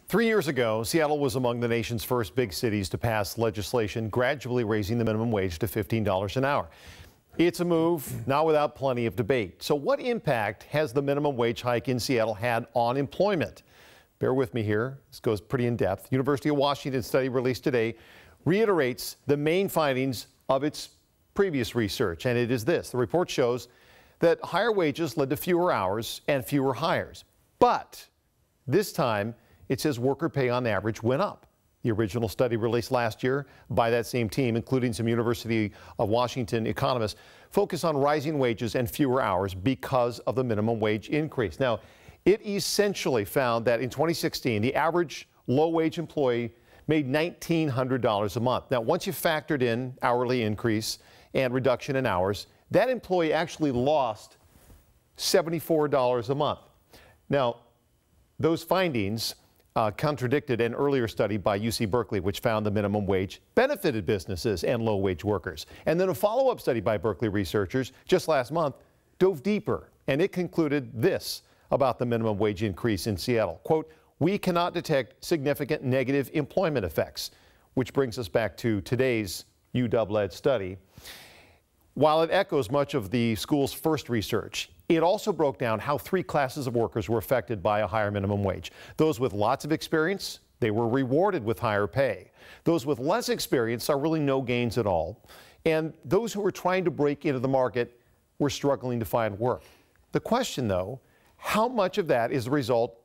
3 years ago, Seattle was among the nation's first big cities to pass legislation gradually raising the minimum wage to $15 an hour. It's a move not without plenty of debate. So what impact has the minimum wage hike in Seattle had on employment? Bear with me here. This goes pretty in depth. University of Washington study released today reiterates the main findings of its previous research, and it is this. The report shows that higher wages led to fewer hours and fewer hires. But this time, it says worker pay on average went up. The original study released last year by that same team, including some University of Washington economists, focused on rising wages and fewer hours because of the minimum wage increase. Now, it essentially found that in 2016, the average low-wage employee made $1,900 a month. Now, once you factored in hourly increase and reduction in hours, that employee actually lost $74 a month. Now, those findings contradicted an earlier study by UC Berkeley, which found the minimum wage benefited businesses and low-wage workers. And then a follow-up study by Berkeley researchers just last month dove deeper, and it concluded this about the minimum wage increase in Seattle. Quote, "We cannot detect significant negative employment effects," which brings us back to today's UDub-led study. While it echoes much of the school's first research, it also broke down how three classes of workers were affected by a higher minimum wage. Those with lots of experience, they were rewarded with higher pay. Those with less experience saw really no gains at all. And those who were trying to break into the market were struggling to find work. The question, though, how much of that is the result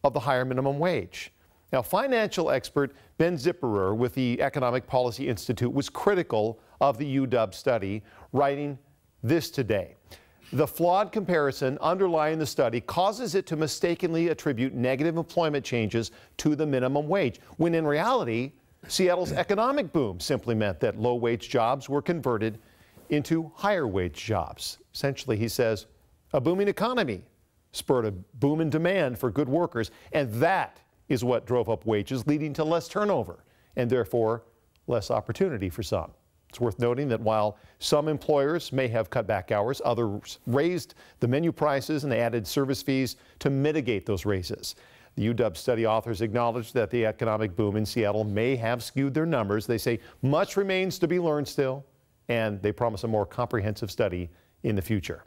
of the higher minimum wage? Now, financial expert Ben Zipporah with the Economic Policy Institute was critical of the UDub study, writing this today. The flawed comparison underlying the study causes it to mistakenly attribute negative employment changes to the minimum wage, when in reality, Seattle's economic boom simply meant that low-wage jobs were converted into higher-wage jobs. Essentially, he says, a booming economy spurred a boom in demand for good workers, and that is what drove up wages, leading to less turnover and therefore less opportunity for some. It's worth noting that while some employers may have cut back hours, others raised the menu prices and they added service fees to mitigate those raises. The UDub study authors acknowledge that the economic boom in Seattle may have skewed their numbers. They say much remains to be learned still, and they promise a more comprehensive study in the future.